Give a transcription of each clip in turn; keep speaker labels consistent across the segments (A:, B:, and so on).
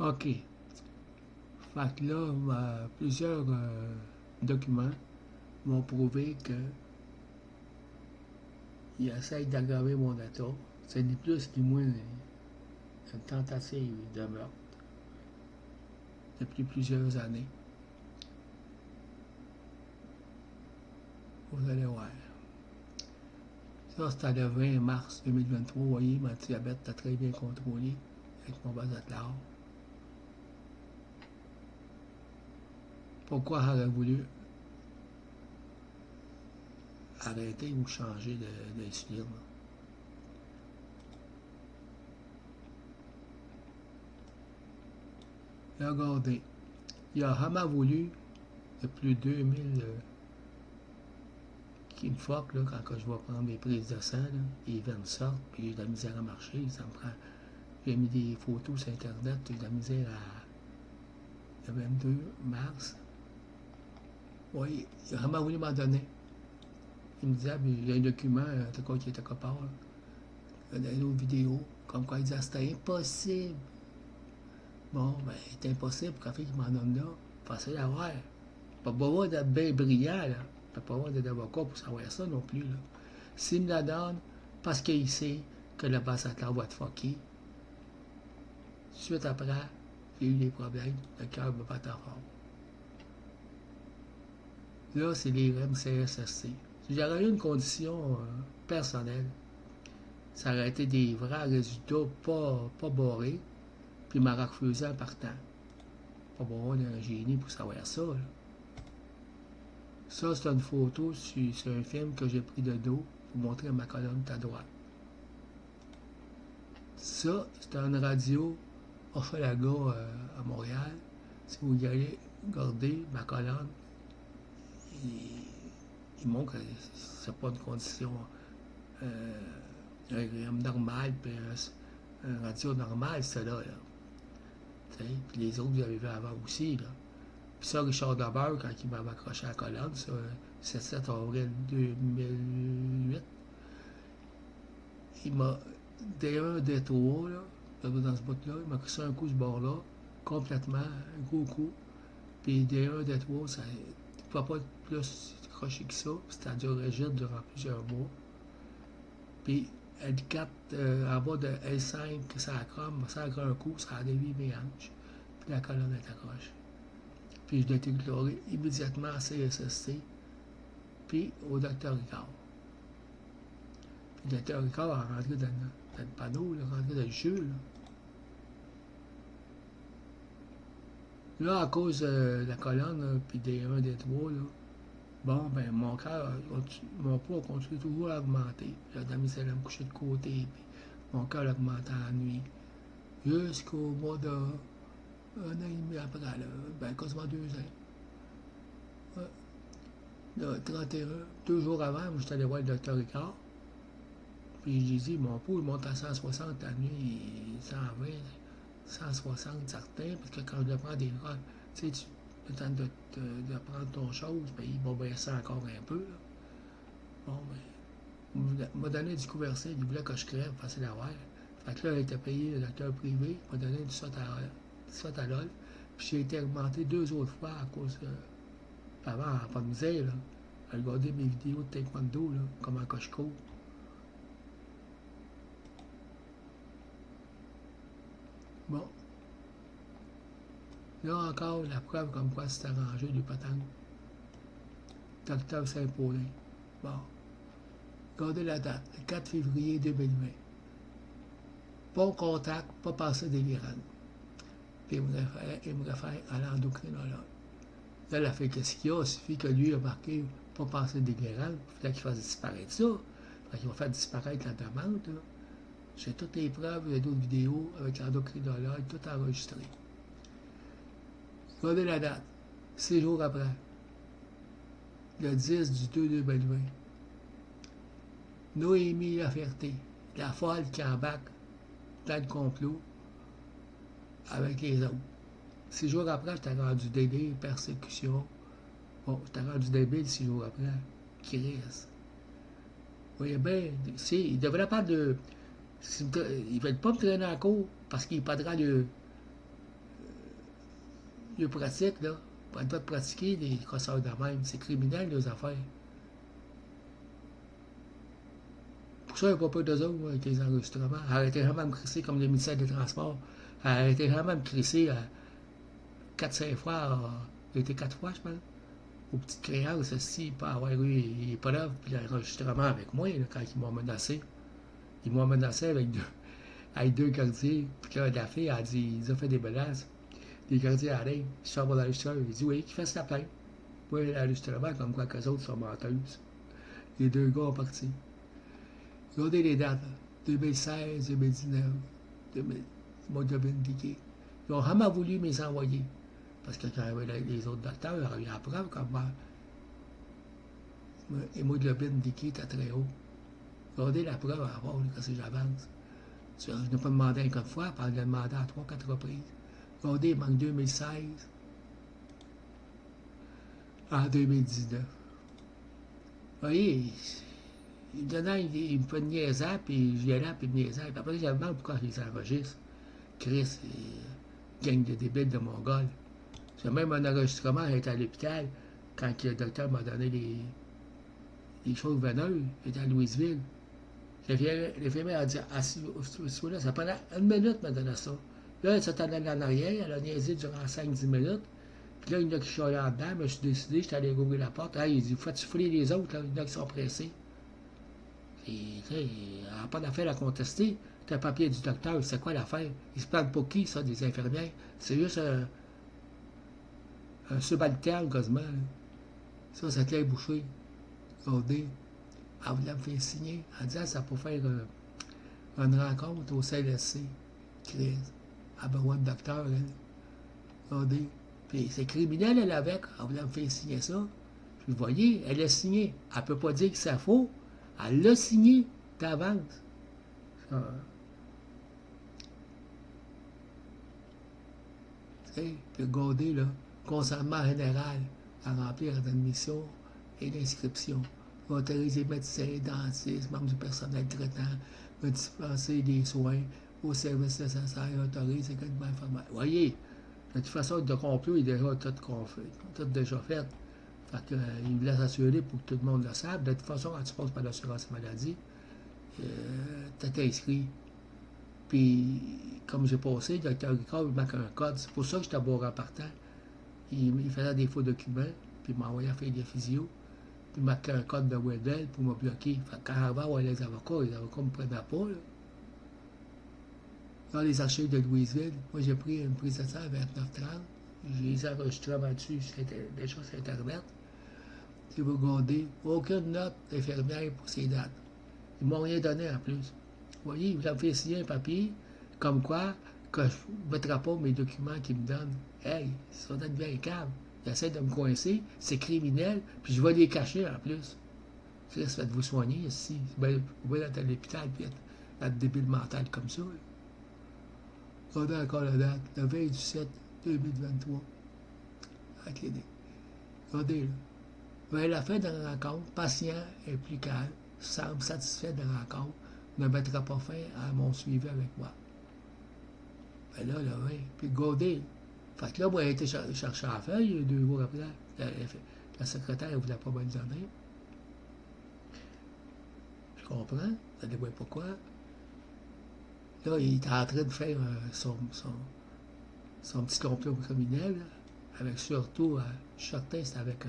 A: OK. Fait que là, plusieurs documents m'ont prouvé qu'il essaye d'aggraver mon data. C'est ni plus ni moins une tentative de meurtre depuis plusieurs années. Vous allez voir. Ça, c'était le 20 mars 2023. Vous voyez, mon diabète était très bien contrôlé avec mon Basotlard. Pourquoi j'aurais voulu arrêter ou changer d'insuline? Regardez, il a vraiment voulu, depuis 2000, une fois que là, quand je vais prendre mes prises de sang, là, les veines sortent, puis j'ai de la misère à marcher, ça me prend. J'ai mis des photos sur Internet, j'ai de la misère le 22 mars. Oui, il a vraiment voulu m'en donner. Il me disait, il y a un document, en tout cas, qui était copain, dans une autre vidéo, comme quoi il disait, c'était impossible. Bon, ben, c'est impossible pour quelqu'un qui m'en donne là. Facile à voir. Pas besoin d'être bien brillant, là. Pas besoin d'être avocat pour savoir ça non plus, là. S'il me la donne, parce qu'il sait que le basateur va te fucker, suite après, j'ai eu des problèmes, le cœur me battait fort. Là, c'est les REM-CSST. Si j'aurais eu une condition personnelle, ça aurait été des vrais résultats pas barrés, puis il m'aurait refusé en partant. Pas besoin d'un génie pour savoir ça, là. Ça, c'est une photo sur un film que j'ai pris de dos pour montrer ma colonne à droite. Ça, c'est une radio Hochelaga à Montréal. Si vous y allez regarder ma colonne, il montre que c'est pas une condition normale, puis un radio normal, c'est là. Puis les autres, vous avez vu avant aussi. Là. Puis ça, Richard Dabeur, quand il m'avait accroché à la colonne, ça, 7 avril 2008, il m'a, D1, D3, là, dans ce bout-là, il m'a crissé un coup ce bord-là, complètement, un gros coup. Puis D1, D3, ça ne pouvait pas être plus accroché que ça. C'était dur rigide durant plusieurs mois. Puis L4, en bas de L5, ça accroche, ça accroche un coup, ça a dévié mes hanches. Puis la colonne est accrochée. Puis je l'ai été déclaré immédiatement à CSST, puis au docteur Ricard. Puis le docteur Ricard a rentré dans le panneau, il a rentré dans le jeu. Là, à cause de la colonne, puis des 1, des 3, là, bon, ben, mon cœur, mon poids continue toujours à augmenter. J'ai de la misère à me coucher de côté, puis mon cœur augmente la nuit. Jusqu'au mois de 1 an et demi après, là, ben, quasiment 2 ans. Ouais. Là, 31, 2 jours avant, j'étais allé voir le docteur Ricard. Puis j'ai dit, mon pouls il monte à 160 la nuit, 120, 160 certains, parce que quand je le prends des drogues, tu sais, le temps de prendre ton chose, ben, il va baisser encore un peu. Là. Bon, ben, il m'a donné du Couvercil, il voulait que je crève, facile à voir. Fait que là, il était payé le docteur privé, il m'a donné du Sotalol, puis j'ai été augmenté 2 autres fois à cause de. Avant, pas de misère, là. À regarder mes vidéos de taekwondo, là, comment que je cours. Bon. Là encore, la preuve comme quoi c'est arrangé du patente. Docteur Saint-Paulin. Bon. Regardez la date, le 4 février 2020. Bon contact, pas passé délirant. Puis il me réfère à l'endocrinologue. Là, elle a fait qu'est-ce qu'il y a, il suffit que lui a marqué pas passé délirant. Il fallait qu'il fasse disparaître ça. Fait qu'il va faire disparaître la demande. Là. J'ai toutes les preuves, il y a d'autres vidéos avec l'endocrinologue, tout enregistré. Regardez la date, 6 jours après. Le 10 du 2 2020. Noémie Laferté, la folle qui embarque dans le complot avec les autres. 6 jours après, j'étais rendu délire, persécution. Bon, j'étais rendu débile 6 jours après. Chris. Vous voyez bien, il devrait pas de. Il ne veut pas me traîner en cours parce qu'il perdra ils pratiquent, là. Pas de pratiquer des crosseurs de même. C'est criminel, les affaires. Pour ça, il n'y a pas peur d'eux autres, avec les enregistrements. Arrêtez vraiment de me crisser comme le ministère des Transports. Arrêtez vraiment de me crisser 4-5 fois. Il était 4 fois, je pense. Aux petites créances, si, il peut avoir eu les preuves puis l'enregistrement avec moi, là, quand ils m'ont menacé. Ils m'ont menacé avec deux gardiens. Puis là, la fille a dit, ils ont fait des menaces. Les gardiens arrivent, ils sortent mon enregistreur. Il dit, oui, qu'ils fassent la plainte. Oui, l'enregistrement, comme quoi qu'eux autres sont menteuses. Les deux gars ont parti. Regardez les dates, 2016, 2019, 2000, ils m'ont indiqué. Ils ont vraiment voulu me les envoyer. Parce que quand les autres docteurs, il y a la preuve comme moi. L'hémoglobine indiqué était très haut. Regardez la preuve à avoir quand j'avance. Je n'ai pas demandé une fois, puis je l'ai demandé à 3-4 reprises. Regardez, il manque 2016 en 2019. Vous voyez, il me donnait, il me fait niaiser, puis je viens là, puis il me niaisait. Puis après, je me demande pourquoi je les enregistre. Chris, gang de débiles de Mongol. J'ai même un enregistrement, j'étais à l'hôpital, quand le docteur m'a donné les choses veineuses, j'étais à Louisville. L'infirmière a dit, là, ça pendant une minute, m'a donné ça. Là, elle s'est allée en arrière, elle a niaisé durant 5-10 minutes. Puis là, il y en a qui chialaient en dedans, mais je suis décidé, j'étais allé ouvrir la porte. Hey, il dit, faut souffler les autres, là, il y en a qui sont pressés. Et là, il n'a pas d'affaire à contester. C'est un papier du docteur, c'est quoi l'affaire? Ils se prennent pour qui, ça, des infirmières? C'est juste un subalterne, quasiment. Là. Ça, c'est Claire Boucher. Regardez. Elle voulait me faire signer. Elle disait, ça pour faire une rencontre au CLSC. Chris. Elle a besoin de docteur, elle. Regardez. Puis c'est criminel, elle, avec. Elle voulait me faire signer ça. Puis vous voyez, elle a signé. Elle ne peut pas dire que c'est faux. Elle l'a signé d'avance. Puis regardez, là, consentement général à remplir d'admission et d'inscription. Autoriser médecins, dentistes, membres du personnel traitant, me dispenser des soins aux services nécessaires, autorise également information. Vous voyez, de toute façon, le complot est déjà tout déjà fait. Fait que, il voulait s'assurer pour que tout le monde le sache. De toute façon, quand tu passes par l'assurance maladie, t'es inscrit. Puis, comme j'ai passé, le docteur Ricard, il manque un code. C'est pour ça que j'étais à bord en partant. Il faisait des faux documents, puis il m'a envoyé à faire des physios. Puis il marquait un code de Weddell pour me bloquer. Fait que quand avant, les avocats ne me prenaient pas. Là. Dans les archives de Louisville, moi j'ai pris une prise de sang à 29-30. J'ai les enregistrements dessus, déjà sur Internet. Si vous regardez, aucune note infirmière pour ces dates. Ils m'ont rien donné en plus. Vous voyez, ils voulaient me faire signer un papier, comme quoi, que je ne mettrai pas mes documents qu'ils me donnent. Hey, ça donne bien câble. Ils essaient de me coincer, c'est criminel, puis je vais les cacher en plus. Ça, faites-vous soigner ici. Vous pouvez être à l'hôpital, puis être débile mental comme ça. Regardez encore la date, le 20 du 7 2023, à la clinique. Regardez, là. Vers la fin de la rencontre, patient impliqué semble satisfait de la rencontre, ne mettra pas fin à mon suivi avec moi. Ben là, oui. Puis Godet. Fait que là, moi, j'ai été chercher la feuille 2 jours après. La secrétaire ne voulait pas me le donner. Je comprends. Ça ne voit pourquoi. Là, il était en train de faire son petit complot criminel, avec surtout, je suis certain, c'était avec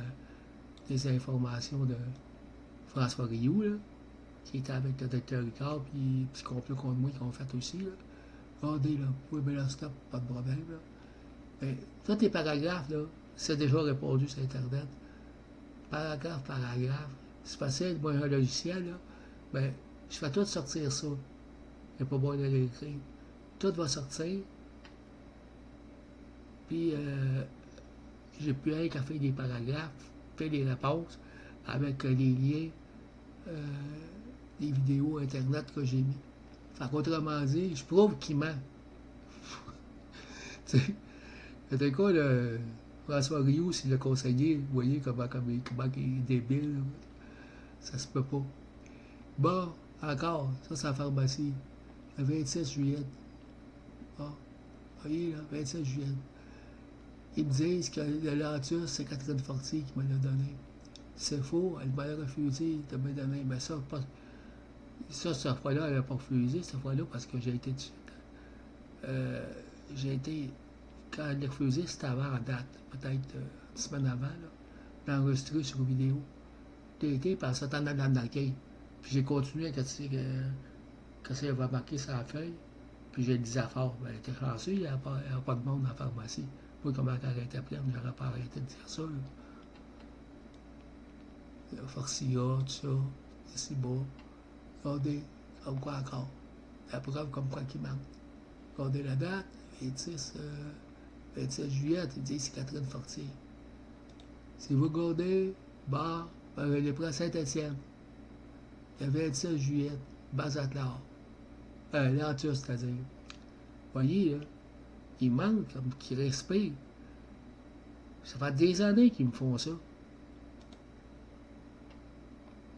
A: des informations de François Rioux, là, qui était avec le docteur Ricard, puis petit complot contre moi qu'ils ont fait aussi. Là. Regardez, là, vous pouvez me stop, pas de problème. Là. Mais, tous les paragraphes, là, c'est déjà répondu sur Internet. Paragraphe, c'est facile, moi, un logiciel, là, ben, je fais tout sortir ça. Il n'y a pas besoin de l'écrire. Tout va sortir. Puis, j'ai pu aller qu'à faire des paragraphes, faire des réponses avec les liens, des vidéos Internet que j'ai mis. Fait qu'autrement dit, je prouve qu'il ment. Tu sais, c'était quoi le François Rioux, s'il l'a conseillé, vous voyez comment il est débile. Là. Ça se peut pas. Bon, encore, ça c'est la pharmacie. Le 26 juillet. Ah, voyez là, 27 juillet. Ils me disent que le Lantus, c'est Catherine Fortier qui me l'a donné. C'est faux, elle m'a refusé de me donner. Mais ça, pas, ça cette fois-là, elle n'a pas refusé, cette fois-là, parce que j'ai été. Euh, j'ai été. Quand elle l'a refusé, c'était avant la date, peut-être 10 semaines avant, là, d'enregistrer sur vidéo. J'ai été, puis elle s'attendait dans le quai. Puis j'ai continué quand elle avait marqué sa feuille. Puis j'ai dit à fort, ben, elle était chanceuse, il n'y a pas de monde dans la pharmacie. Moi, comment elle était pleine, j'aurais pas arrêté de dire ça. Là. Forcia, tout ça, c'est beau. Regardez, comme quoi encore. La preuve comme quoi qui manque. Regardez la date, 27 juillet, ils disent c'est Catherine Fortier. Si vous regardez, bar, les près Saint-Étienne, le 27 juillet, Bas-Atlas. Lantus, c'est-à-dire. Vous voyez, là, il manque, comme qu'ils respirent. Ça fait des années qu'ils me font ça.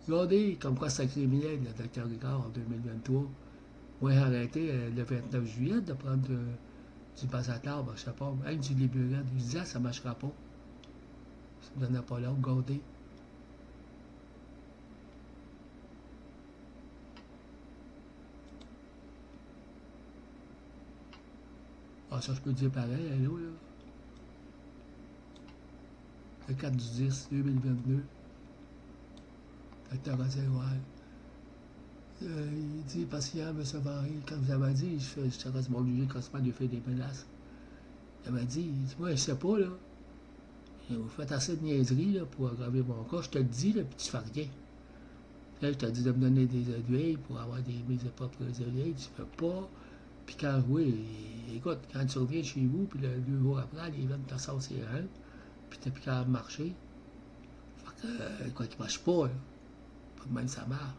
A: Regardez comme quoi c'est criminel, le docteur Ricard, en 2023. Moi, j'ai arrêté le 29 juillet de prendre du Basatar, ben, je sais pas, avec du Libérade. Je disais, ça ne marchera pas. Ça me donnait pas l'ordre, regardez. Ah, ça, je peux dire pareil, allô, là. Le 4 du 10, 2022. Docteur Rosenwald. Il dit, patient, M. Varry, quand vous avez dit, je serais obligé quasiment de faire des menaces. Il m'a dit, moi, je sais pas, là. Vous faites assez de niaiseries, là, pour aggraver mon cas. Je te le dis, là, puis tu fais rien. Là, je te dis de me donner des aiguilles pour avoir mes propres aiguilles, tu fais pas. Puis quand, oui, écoute, quand tu reviens chez vous, puis le 2 jours après, les veines te sortent ses reins, puis t'es plus capable de marcher. Fait que, quoi qu'il marche pas, là. Pas de même ça marche.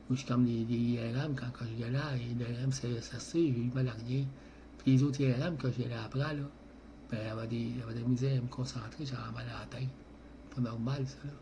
A: Moi, je suis comme les IRM, quand je viens là, les IRM CSSC, j'ai eu mal à rien. Puis les autres IRM que j'ai là après, là, ben, il y avait des misères à me concentrer, j'avais mal à la tête. Pas normal, ça, là.